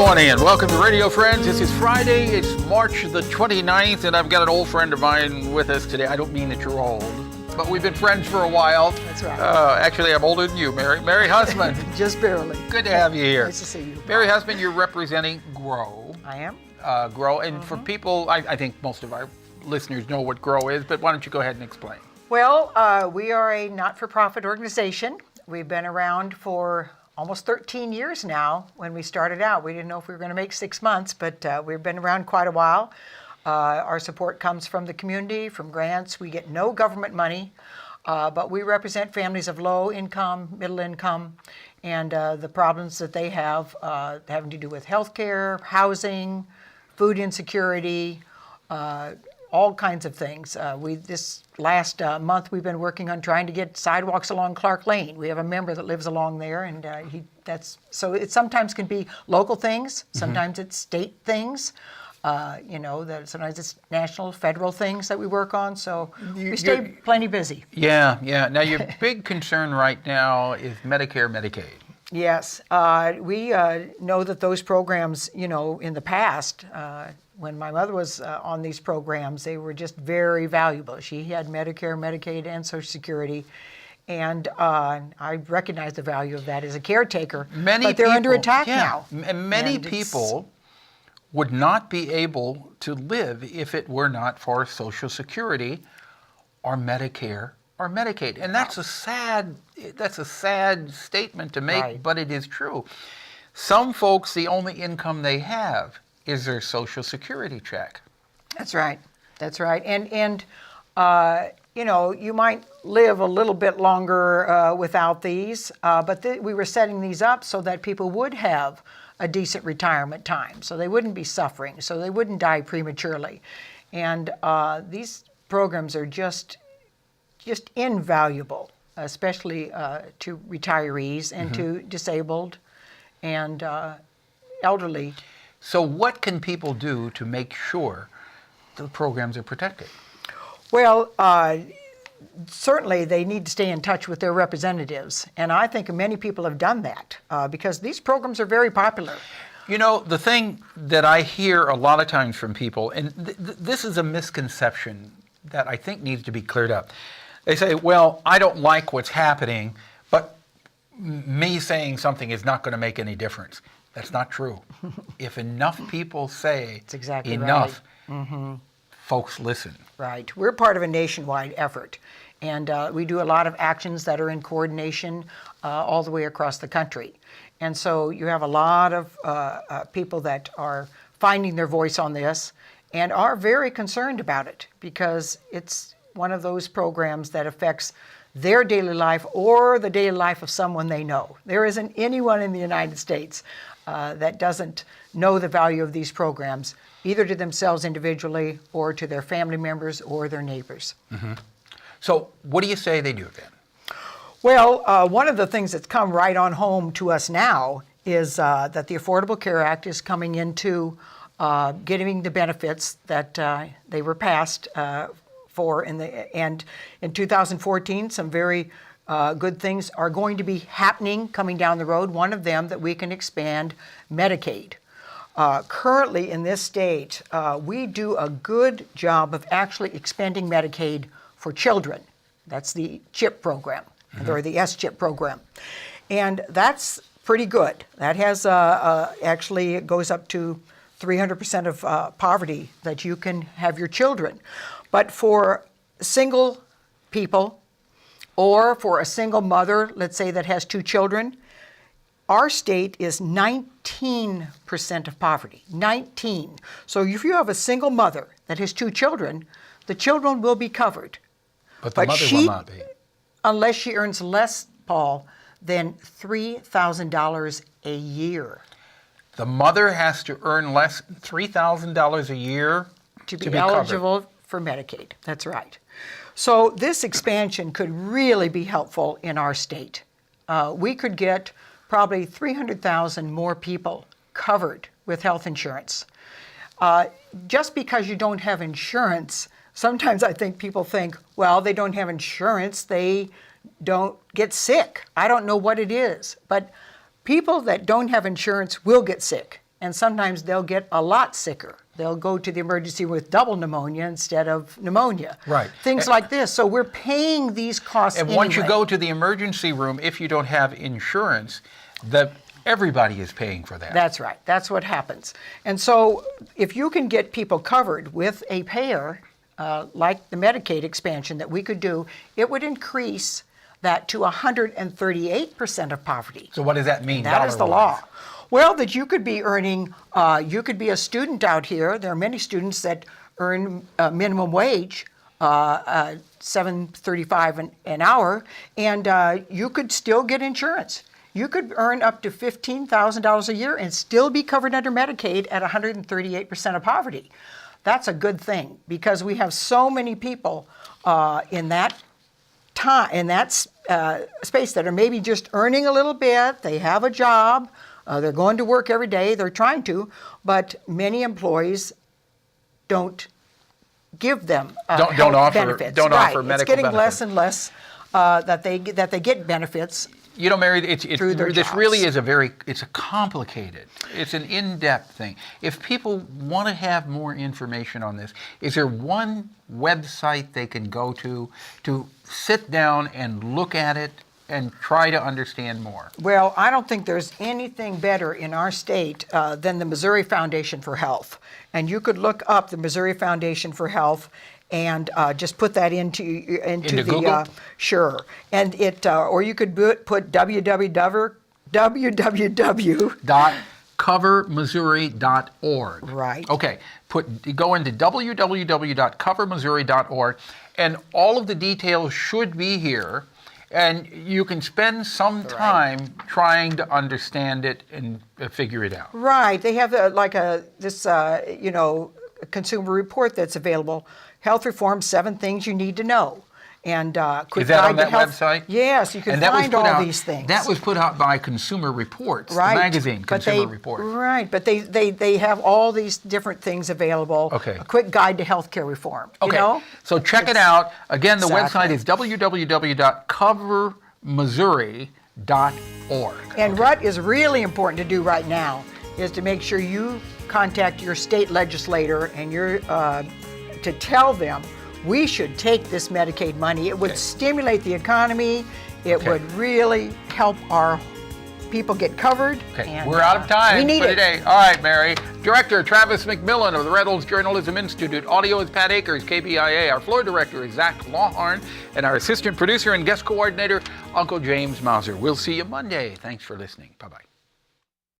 morning and welcome to Radio Friends. This is Friday, it's March the 29th, and I've got an old friend of mine with us today. I don't mean that you're old, but we've been friends for a while. That's right. Actually, I'm older than you, Mary. Mary Hussmann. Just barely. Good to have you here. Nice to see you. Mary Hussmann, you're representing GRO. I am. GRO, and for people, I think most of our listeners know what GRO is, but why don't you go ahead and explain? Well, we are a not-for-profit organization. We've been around for almost 13 years now. When we started out, we didn't know if we were going to make 6 months, but we've been around quite a while. Our support comes from the community, from grants. We get no government money, but we represent families of low income, middle income, and the problems that they have having to do with health care, housing, food insecurity, all kinds of things. This last month we've been working on trying to get sidewalks along Clark Lane. We have a member that lives along there, and so it sometimes can be local things, sometimes it's state things. Sometimes it's national, federal things that we work on. So we stay plenty busy. Yeah. Now your big concern right now is Medicare, Medicaid. Yes, we know that those programs, in the past, when my mother was on these programs, they were just very valuable. She had Medicare, Medicaid, and Social Security, and I recognize the value of that as a caretaker. But they're under attack now. And many people would not be able to live if it were not for Social Security or Medicare or Medicaid. And that's a sad statement to make, Right. but it is true. Some folks, the only income they have is their Social Security check. That's right. And you might live a little bit longer without these, but we were setting these up so that people would have a decent retirement time, so they wouldn't be suffering, so they wouldn't die prematurely. And these programs are just invaluable, especially to retirees and to disabled and elderly. So what can people do to make sure the programs are protected? Well, certainly they need to stay in touch with their representatives, and I think many people have done that because these programs are very popular. The thing that I hear a lot of times from people, and this is a misconception that I think needs to be cleared up. They say, well, I don't like what's happening, but me saying something is not going to make any difference. That's not true. If enough people say That's exactly enough, right. Folks listen. Right. We're part of a nationwide effort, and we do a lot of actions that are in coordination all the way across the country. And so you have a lot of people that are finding their voice on this and are very concerned about it because it's one of those programs that affects their daily life or the daily life of someone they know. There isn't anyone in the United States that doesn't know the value of these programs, either to themselves individually or to their family members or their neighbors. So what do you say they do then? Well, one of the things that's come right on home to us now is that the Affordable Care Act is coming into getting the benefits that they were passed for and in 2014, some very good things are going to be happening coming down the road. One of them that we can expand Medicaid. Currently in this state, we do a good job of actually expanding Medicaid for children. That's the CHIP program, or the S-CHIP program. And that's pretty good. That has actually, it goes up to 300% of poverty that you can have your children. But for single people or for a single mother, let's say that has 2 children, our state is 19% of poverty, 19. So if you have a single mother that has 2 children, the children will be covered. But the mother will not be. Unless she earns less, Paul, than $3,000 a year. The mother has to earn less $3,000 a year to be eligible for Medicaid. That's right. So this expansion could really be helpful in our state. We could get probably 300,000 more people covered with health insurance. Just because you don't have insurance, sometimes I think people think, well, they don't have insurance, they don't get sick. I don't know what it is, but people that don't have insurance will get sick. and sometimes they'll get a lot sicker. They'll go to the emergency with double pneumonia instead of pneumonia. Right. Things like this. So we're paying these costs And once you anyway. go to the emergency room, if you don't have insurance, everybody is paying for that. That's right. That's what happens. And so if you can get people covered with a payer, like the Medicaid expansion that we could do, it would increase that to 138% of poverty. So what does that mean? That is the dollar-wise? law. Well, that you could be earning, you could be a student out here. There are many students that earn minimum wage, $7.35 an hour, and you could still get insurance. You could earn up to $15,000 a year and still be covered under Medicaid at 138% of poverty. That's a good thing because we have so many people in that time, in that space that are maybe just earning a little bit. They have a job. They're going to work every day. They're trying to, but many employees don't give them Don't health offer- benefits. don't right. offer medical It's getting benefits. less and less that they get benefits. You know, Mary, Through their this jobs. really is it's a complicated, it's an in-depth thing. If people want to have more information on this, is there one website they can go to sit down and look at it and try to understand more? Well, I don't think there's anything better in our state than the Missouri Foundation for Health. And you could look up the Missouri Foundation for Health and just put that into the Google? Sure. And it or you could put www. .covermissouri.org. Right. Okay. Go into www.covermissouri.org, and all of the details should be here, and you can spend some time trying to understand it and figure it out. Right. They have this consumer report that's available. Health Reform: 7 Things You Need to Know. And quick Is that guide on to that health. website? Yes, you can And that was find put all out- these things. That was put out by Consumer Reports, right. the magazine, But Consumer Reports. Right, but they have all these different things available. Okay. A quick guide to healthcare reform. Okay, You know? so check it out. Again, the website Exactly. is www.covermissouri.org. And what is really important to do right now is to make sure you contact your state legislator and to tell them we should take this Medicaid money. It would stimulate the economy. It would really help our people get covered. Okay, and, we're out of time we need for it. today. All right, Mary. Director Travis McMillan of the Reynolds Journalism Institute. Audio is Pat Akers, KBIA. Our floor director is Zach Lawhorn. And our assistant producer and guest coordinator, Uncle James Mauser. We'll see you Monday. Thanks for listening. Bye-bye.